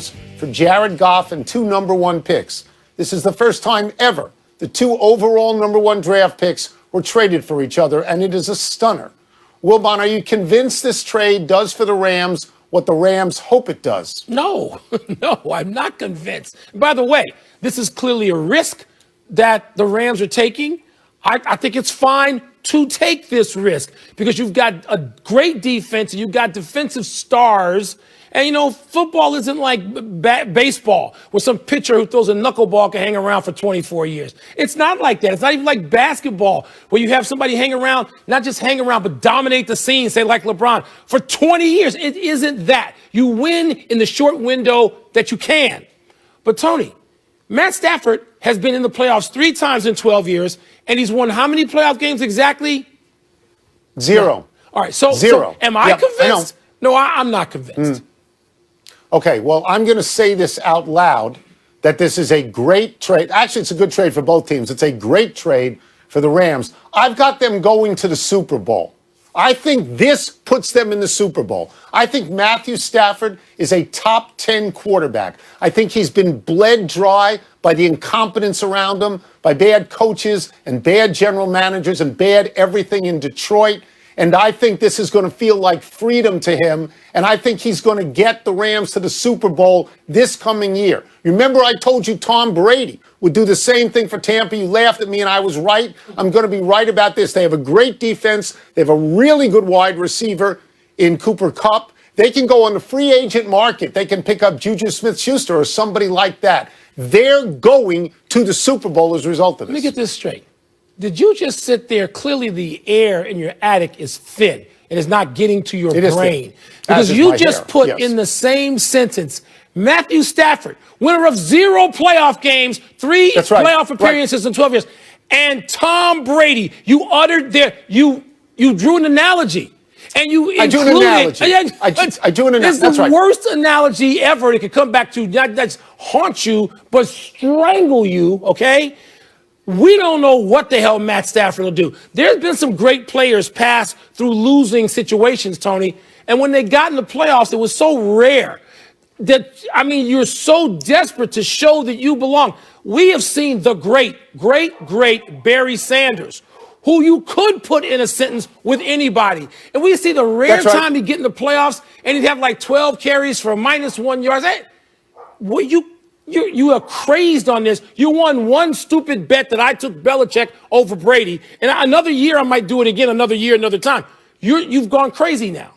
for Jared Goff and 2 number-1 picks. This is the first time ever the 2 overall number-1 draft picks were traded for each other, and it is a stunner. Wilbon, are you convinced this trade does for the Rams what the Rams hope it does? No, I'm not convinced. By the way, this is clearly a risk that the Rams are taking. I think it's fine to take this risk because you've got a great defense and you've got defensive stars. And, you know, football isn't like baseball where some pitcher who throws a knuckleball can hang around for 24 years. It's not like that. It's not even like basketball where you have somebody hang around, not just hang around, but dominate the scene, say like LeBron, for 20 years. It isn't that. You win in the short window that you can. But, Tony, Matt Stafford has been in the playoffs 3 times in 12 years, and he's won how many playoff games exactly? 0. No. All right, so 0. Am I convinced? No, I'm not convinced. Okay, well, I'm going to say this out loud, that this is a great trade. Actually, it's a good trade for both teams. It's a great trade for the Rams. I've got them going to the Super Bowl. I think this puts them in the Super Bowl. I think Matthew Stafford is a top 10 quarterback. I think he's been bled dry by the incompetence around him, by bad coaches and bad general managers and bad everything in Detroit. And I think this is going to feel like freedom to him. And I think he's going to get the Rams to the Super Bowl this coming year. Remember, I told you Tom Brady would do the same thing for Tampa. You laughed at me, and I was right. I'm going to be right about this. They have a great defense. They have a really good wide receiver in Cooper Kupp. They can go on the free agent market. They can pick up Juju Smith-Schuster or somebody like that. They're going to the Super Bowl as a result of this. Let me get this straight. Did you just sit there? Clearly, the air in your attic is thin and is not getting to your brain. Because you just put in the same sentence Matthew Stafford, winner of 0 playoff games, 3 playoff appearances in 12 years, and Tom Brady. You uttered there. You drew an analogy. And you I drew an analogy. I drew an analogy. It's the worst analogy ever. It could come back to not just haunt you, but strangle you, okay? We don't know what the hell Matt Stafford will do. There's been some great players pass through losing situations, Tony. And when they got in the playoffs, it was so rare that, I mean, you're so desperate to show that you belong. We have seen the great Barry Sanders, who you could put in a sentence with anybody. And we see the rare time he'd get in the playoffs and he'd have like 12 carries for -1 yard. Well, you are crazed on this. You won one stupid bet that I took Belichick over Brady. And another year, I might do it again, another year, another time. You've gone crazy now.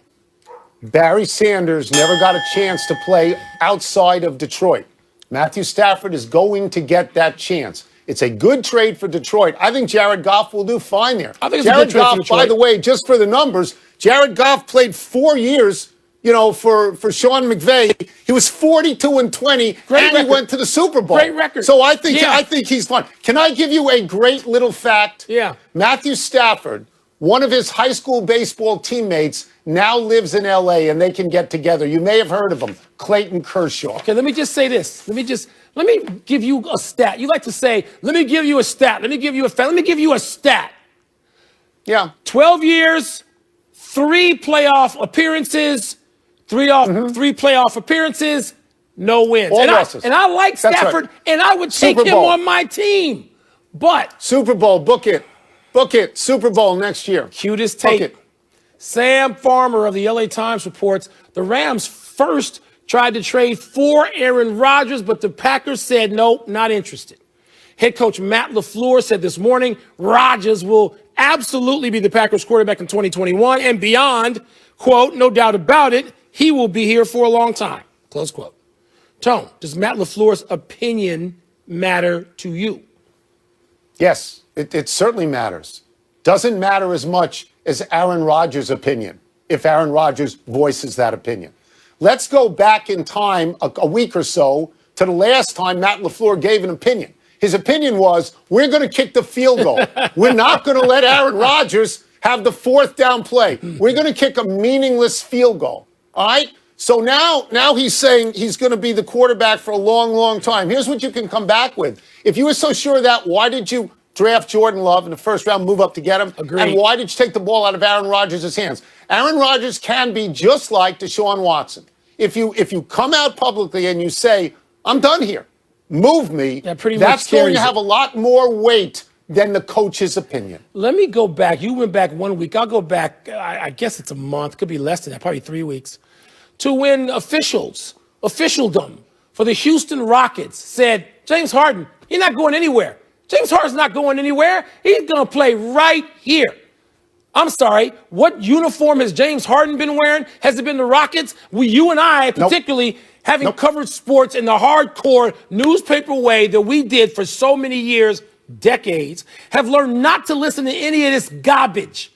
Barry Sanders never got a chance to play outside of Detroit. Matthew Stafford is going to get that chance. It's a good trade for Detroit. I think Jared Goff will do fine there. I think it's Jared a good trade Goff, for Detroit. by the way, just for the numbers, Jared Goff played 4 years, you know, for Sean McVay. He was 42-20, and he went to the Super Bowl. Great record. So I think he's fine. Can I give you a great little fact? Yeah. Matthew Stafford, one of his high school baseball teammates, now lives in L.A., and they can get together. You may have heard of him, Clayton Kershaw. Okay, let me just say this. Let me give you a stat. You like to say, let me give you a stat. Let me give you a fact. Let me give you a stat. Yeah. 12 years, 3 playoff appearances, 3 playoff appearances, no wins. All losses. And I like Stafford, and I would take him on my team. But Super Bowl, book it. Book it. Super Bowl next year. Cutest tape. Sam Farmer of the LA Times reports the Rams first tried to trade for Aaron Rodgers, but the Packers said, nope, not interested. Head coach Matt LaFleur said this morning Rodgers will absolutely be the Packers quarterback in 2021 and beyond. Quote, no doubt about it, he will be here for a long time. Close quote. Tone, does Matt LaFleur's opinion matter to you? Yes, it certainly matters. Doesn't matter as much as Aaron Rodgers' opinion, if Aaron Rodgers voices that opinion. Let's go back in time a week or so to the last time Matt LaFleur gave an opinion. His opinion was, we're going to kick the field goal. We're not going to let Aaron Rodgers have the 4th down play. We're going to kick a meaningless field goal. All right? So now he's saying he's going to be the quarterback for a long, long time. Here's what you can come back with. If you were so sure of that, why did you draft Jordan Love in the first round, move up to get him? Agreed. And why did you take the ball out of Aaron Rodgers' hands? Aaron Rodgers can be just like Deshaun Watson. if you come out publicly and you say, I'm done here, move me, That pretty that's much going to carries have a lot more weight than the coach's opinion. Let me go back. You went back 1 week. I'll go back, I guess it's a month, could be less than that, probably 3 weeks, to when officialdom for the Houston Rockets said, James Harden, you're not going anywhere. James Harden's not going anywhere. He's going to play right here. I'm sorry, what uniform has James Harden been wearing? Has it been the Rockets? You and I, particularly, having covered sports in the hardcore newspaper way that we did for so many years, decades, have learned not to listen to any of this garbage.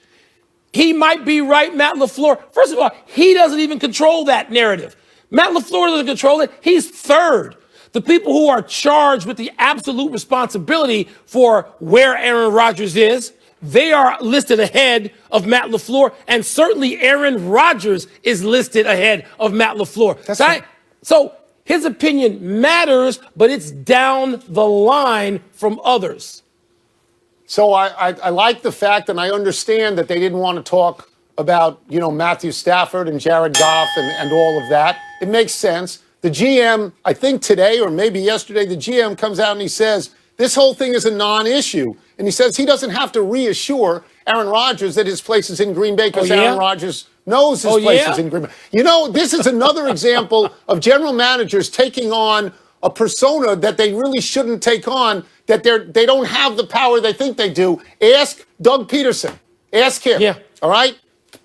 He might be right, Matt LaFleur. First of all, he doesn't even control that narrative. Matt LaFleur doesn't control it. He's third. The people who are charged with the absolute responsibility for where Aaron Rodgers is, they are listed ahead of Matt LaFleur, and certainly Aaron Rodgers is listed ahead of Matt LaFleur. That's right. So his opinion matters, but it's down the line from others. So I like the fact, and I understand that they didn't want to talk about, Matthew Stafford and Jared Goff and all of that. It makes sense. The GM, I think today or maybe yesterday, the GM comes out and he says, this whole thing is a non-issue. And he says he doesn't have to reassure Aaron Rodgers that his place is in Green Bay because Aaron Rodgers knows his place is in Green Bay. This is another example of general managers taking on a persona that they really shouldn't take on, that they don't have the power they think they do. Ask Doug Peterson. Ask him. Yeah. All right?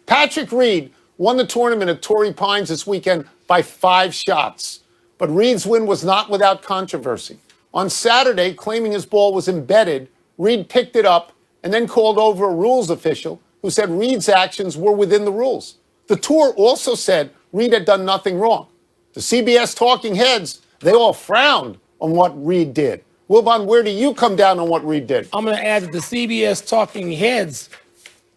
Patrick Reed won the tournament at Torrey Pines this weekend by 5 shots. But Reed's win was not without controversy. On Saturday, claiming his ball was embedded, Reed picked it up and then called over a rules official who said Reed's actions were within the rules. The tour also said Reed had done nothing wrong. The CBS talking heads, they all frowned on what Reed did. Wilbon, where do you come down on what Reed did? I'm going to add that the CBS talking heads,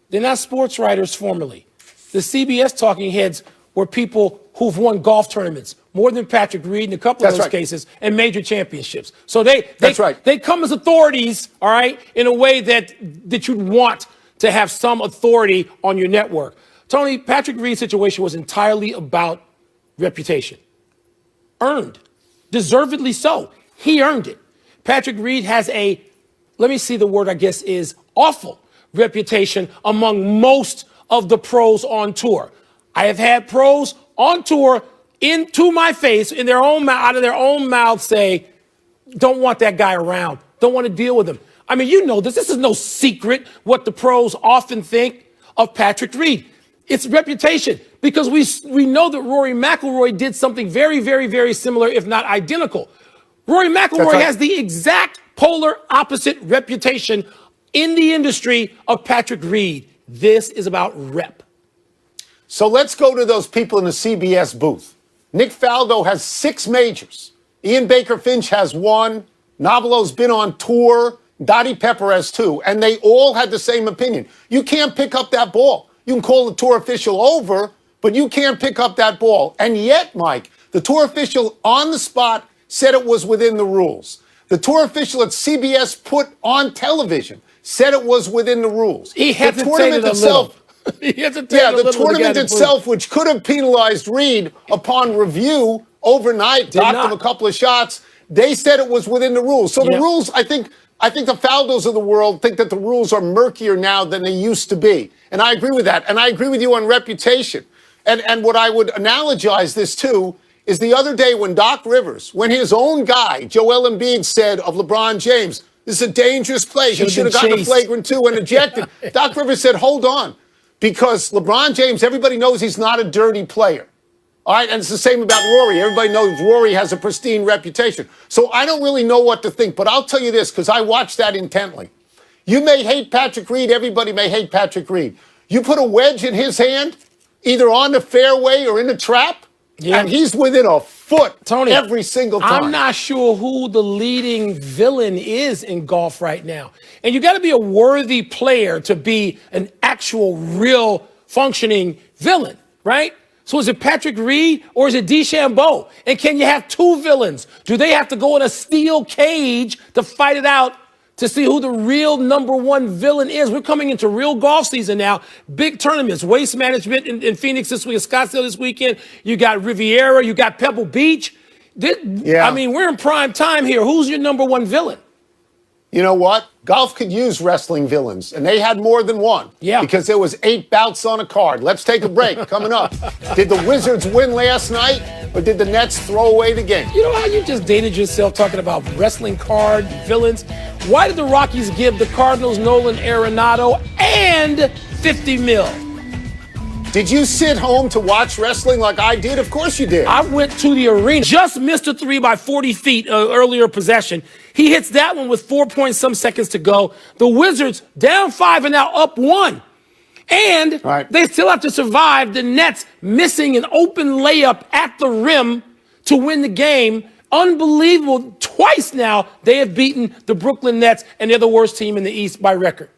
they're not sports writers formally. The CBS talking heads were people who've won golf tournaments, more than Patrick Reed in a couple of those cases, and major championships. So they come as authorities, all right, in a way that you'd want to have some authority on your network. Tony, Patrick Reed's situation was entirely about reputation. Earned. Deservedly so. He earned it. Patrick Reed has a, let me see the word I guess is awful reputation among most of the pros on tour. I have had pros on tour into my face, in their own out of their own mouth, say, don't want that guy around. Don't want to deal with him. I mean, you know this. This is no secret what the pros often think of Patrick Reed. It's reputation, because we know that Rory McIlroy did something very, very, very similar, if not identical. Rory McIlroy has the exact polar opposite reputation in the industry of Patrick Reed. This is about rep. So let's go to those people in the CBS booth. Nick Faldo has 6 majors. Ian Baker Finch has 1. Novelo's been on tour. Dottie Pepper has 2. And they all had the same opinion. You can't pick up that ball. You can call the tour official over, but you can't pick up that ball. And yet, Mike, the tour official on the spot said it was within the rules. The tour official at CBS put on television said it was within the rules. He hesitated a little. The tournament itself, which could have penalized Reed upon review overnight, knocked him a couple of shots, they said it was within the rules. So the rules, I think the Faldos of the world think that the rules are murkier now than they used to be. And I agree with that. And I agree with you on reputation. And what I would analogize this to is the other day when Doc Rivers, when his own guy, Joel Embiid, said of LeBron James, this is a dangerous play. He should have gotten a flagrant 2 and ejected. Doc Rivers said, hold on. Because LeBron James, everybody knows he's not a dirty player. All right, and it's the same about Rory. Everybody knows Rory has a pristine reputation. So I don't really know what to think, but I'll tell you this, because I watched that intently. You may hate Patrick Reed. Everybody may hate Patrick Reed. You put a wedge in his hand, either on the fairway or in the trap, and he's within a foot, Tony, every single time. I'm not sure who the leading villain is in golf right now. And you got to be a worthy player to be an actual, real, functioning villain, right? So is it Patrick Reed or is it DeChambeau? And can you have 2 villains? Do they have to go in a steel cage to fight it out to see who the real number one villain is. We're coming into real golf season now. Big tournaments, Waste Management in Phoenix this week, Scottsdale this weekend. You got Riviera, you got Pebble Beach. I mean, we're in prime time here. Who's your number one villain? You know what? Golf could use wrestling villains, and they had more than one. Yeah. Because there was 8 bouts on a card. Let's take a break. Coming up. Did the Wizards win last night, or did the Nets throw away the game? You know how you just dated yourself talking about wrestling card villains? Why did the Rockies give the Cardinals Nolan Arenado and $50 million? Did you sit home to watch wrestling like I did? Of course you did. I went to the arena. Just missed a 3 by 40 feet earlier possession. He hits that one with 4 point some seconds to go. The Wizards down 5 and now up 1. And they still have to survive the Nets missing an open layup at the rim to win the game. Unbelievable. Twice now they have beaten the Brooklyn Nets, and they're the worst team in the East by record.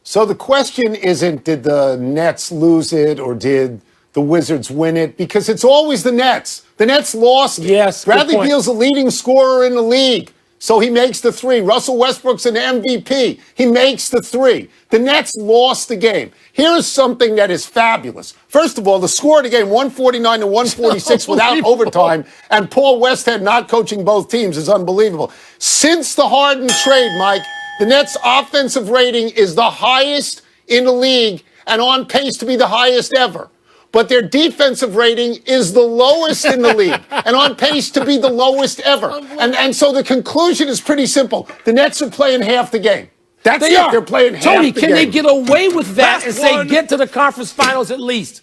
So the question isn't, did the Nets lose it or did the Wizards win it? Because it's always the Nets. The Nets lost. Yes. Bradley Beal's the leading scorer in the league, so he makes the 3. Russell Westbrook's an MVP. He makes the 3. The Nets lost the game. Here's something that is fabulous. First of all, the score of the game, 149 to 146 without overtime, and Paul Westhead not coaching both teams is unbelievable. Since the Harden trade, Mike, the Nets' offensive rating is the highest in the league and on pace to be the highest ever. But their defensive rating is the lowest in the league and on pace to be the lowest ever. And so the conclusion is pretty simple. The Nets are playing half the game. That's it. They're playing half the game. Tony, can they get away with that and say get to the conference finals at least?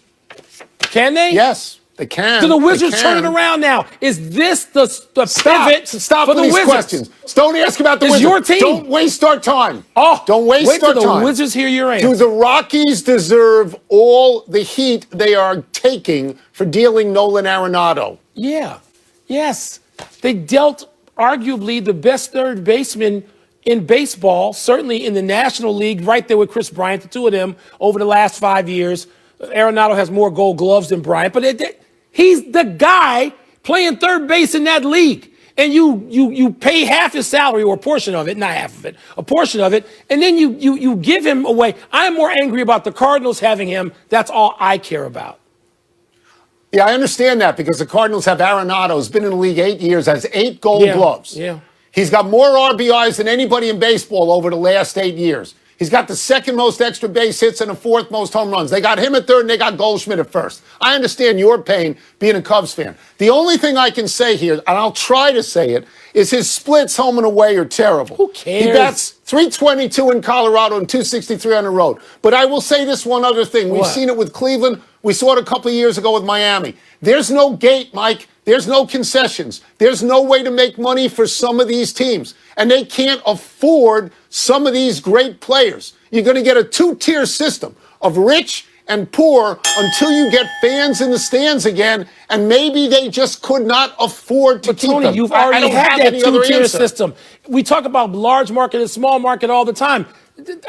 Can they? Yes. They can. Do the Wizards turn it around now? Is this the pivot Stop for the these Wizards? questions. Don't ask about the It's Wizards. your team. Don't waste our time. Oh, don't waste wait our till time. the Wizards hear your answer. Do the Rockies deserve all the heat they are taking for dealing Nolan Arenado? Yeah. Yes. They dealt arguably the best third baseman in baseball, certainly in the National League, right there with Chris Bryant, the two of them over the last 5 years. Arenado has more Gold Gloves than Bryant, but he's the guy playing third base in that league. And you pay half his salary, or a portion of it, not half of it, a portion of it, and then you give him away. I'm more angry about the Cardinals having him. That's all I care about. Yeah, I understand that because the Cardinals have Arenado, who's been in the league 8 years, has 8 Gold Gloves. Yeah. He's got more RBIs than anybody in baseball over the last 8 years. He's got the 2nd most extra base hits and the 4th most home runs. They got him at 3rd and they got Goldschmidt at 1st. I understand your pain being a Cubs fan. The only thing I can say here, and I'll try to say it, is his splits home and away are terrible. Who cares? He bats 322 in Colorado and 263 on the road. But I will say this one other thing. We've seen it with Cleveland. We saw it a couple of years ago with Miami. There's no gate, Mike. There's no concessions. There's no way to make money for some of these teams. And they can't afford some of these great players. You're going to get a 2-tier system of rich and poor until you get fans in the stands again, and maybe they just could not afford to keep them. Tony, you've already had that 2-tier system. We talk about large market and small market all the time.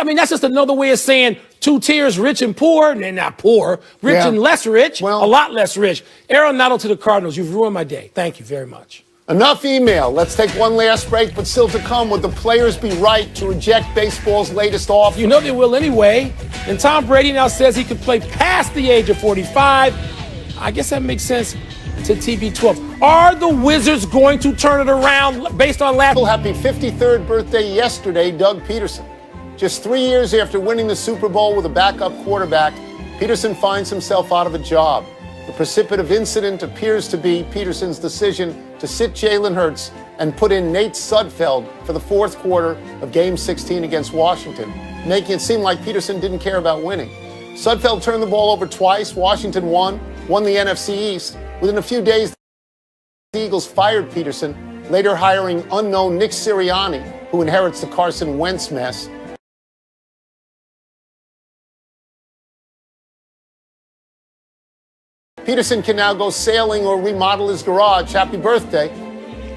I mean, that's just another way of saying 2 tiers, rich and poor. And they're not poor, rich and less rich, a lot less rich. Arenado to the Cardinals. You've ruined my day. Thank you very much. Enough email. Let's take one last break, but still to come. Would the players be right to reject baseball's latest offer? You know they will anyway. And Tom Brady now says he could play past the age of 45. I guess that makes sense to TB12. Are the Wizards going to turn it around based on last? Happy 53rd birthday yesterday, Doug Peterson. Just 3 years after winning the Super Bowl with a backup quarterback, Peterson finds himself out of a job. The precipitative incident appears to be Peterson's decision to sit Jalen Hurts and put in Nate Sudfeld for the 4th quarter of Game 16 against Washington, making it seem like Peterson didn't care about winning. Sudfeld turned the ball over twice. Washington won the NFC East. Within a few days, the Eagles fired Peterson, later hiring unknown Nick Sirianni, who inherits the Carson Wentz mess. Peterson can now go sailing or remodel his garage. Happy birthday.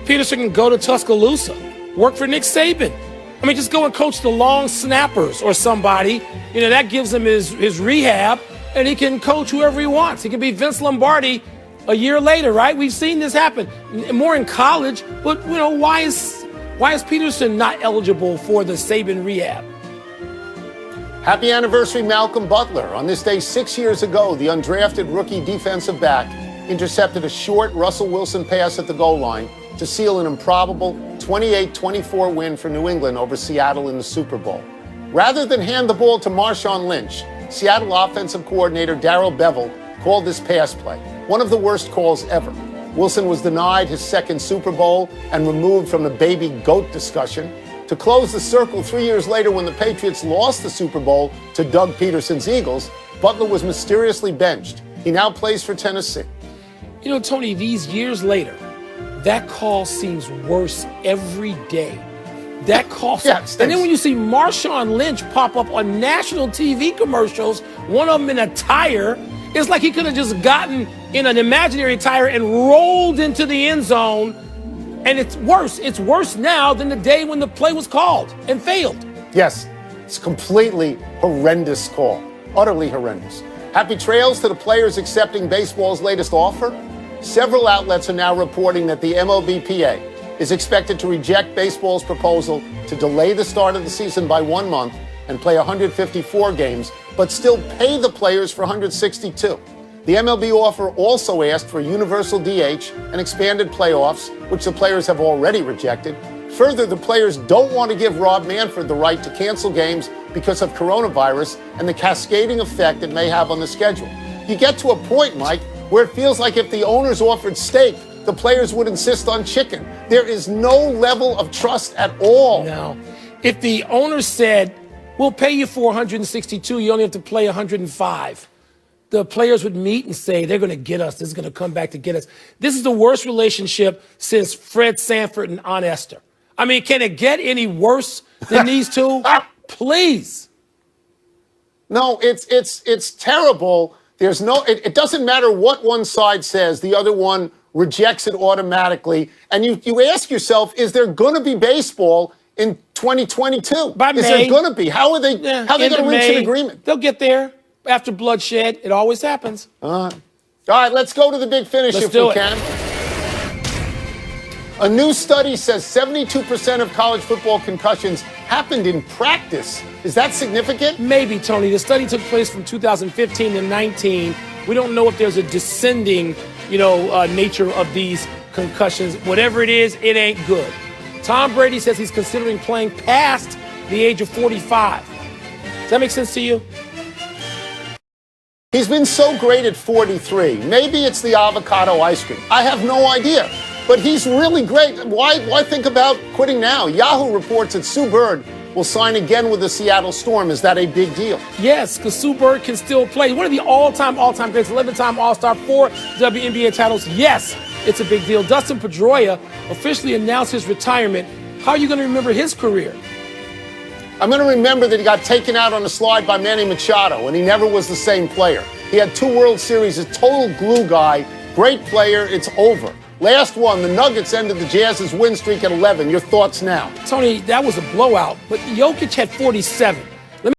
Peterson can go to Tuscaloosa, work for Nick Saban. I mean, just go and coach the long snappers or somebody. You know, that gives him his rehab, and he can coach whoever he wants. He can be Vince Lombardi a year later, right? We've seen this happen more in college, but, you know, why is Why is Peterson not eligible for the Saban rehab? Happy anniversary, Malcolm Butler. On this day 6 years ago, the undrafted rookie defensive back intercepted a short Russell Wilson pass at the goal line to seal an improbable 28-24 win for New England over Seattle in the Super Bowl. Rather than hand the ball to Marshawn Lynch, Seattle offensive coordinator Darrell Bevell called this pass play, one of the worst calls ever. Wilson was denied his second Super Bowl and removed from the baby goat discussion. To close the circle 3 years later, when the Patriots lost the Super Bowl to Doug Peterson's Eagles, Butler was mysteriously benched. He now plays for Tennessee. You know, Tony, these years later, that call seems worse every day. That call. Yeah, and then when you see Marshawn Lynch pop up on national TV commercials, one of them in a tire, it's like he could have just gotten in an imaginary tire and rolled into the end zone. And it's worse. It's worse now than the day when the play was called and failed. Yes, it's a completely horrendous call. Utterly horrendous. Happy trails to the players accepting baseball's latest offer. Several outlets are now reporting that the MLBPA is expected to reject baseball's proposal to delay the start of the season by 1 month and play 154 games, but still pay the players for 162. The MLB offer also asked for universal DH and expanded playoffs, which the players have already rejected. Further, the players don't want to give Rob Manfred the right to cancel games because of coronavirus and the cascading effect it may have on the schedule. You get to a point, Mike, where it feels like if the owners offered steak, the players would insist on chicken. There is no level of trust at all. No. If the owners said, we'll pay you for 162, you only have to play 105. The players would meet and say, they're going to get us. This is going to come back to get us. This is the worst relationship since Fred Sanford and Aunt Esther. I mean, can it get any worse than these two? Please. No, it's terrible. There's no, it doesn't matter what one side says, the other one rejects it automatically. And you ask yourself, is there going to be baseball in 2022? By May. Is there going to be? How are they going to reach an agreement? They'll get there after bloodshed. It always happens. All right, let's go to the big finish if we can. A new study says 72% of college football concussions happened in practice. Is that significant? Maybe, Tony. The study took place from 2015 to 19. We don't know if there's a descending, nature of these concussions. Whatever it is, it ain't good. Tom Brady says he's considering playing past the age of 45. Does that make sense to you? He's been so great at 43. Maybe it's the avocado ice cream. I have no idea. But he's really great. Why think about quitting now? Yahoo reports that Sue Bird will sign again with the Seattle Storm. Is that a big deal? Yes, because Sue Bird can still play. One of the all-time greats, 11-time All-Star, 4 WNBA titles. Yes, it's a big deal. Dustin Pedroia officially announced his retirement. How are you going to remember his career? I'm going to remember that he got taken out on a slide by Manny Machado, and he never was the same player. He had 2 World Series, a total glue guy, great player. It's over. Last one, the Nuggets ended the Jazz's win streak at 11. Your thoughts now? Tony, that was a blowout, but Jokic had 47.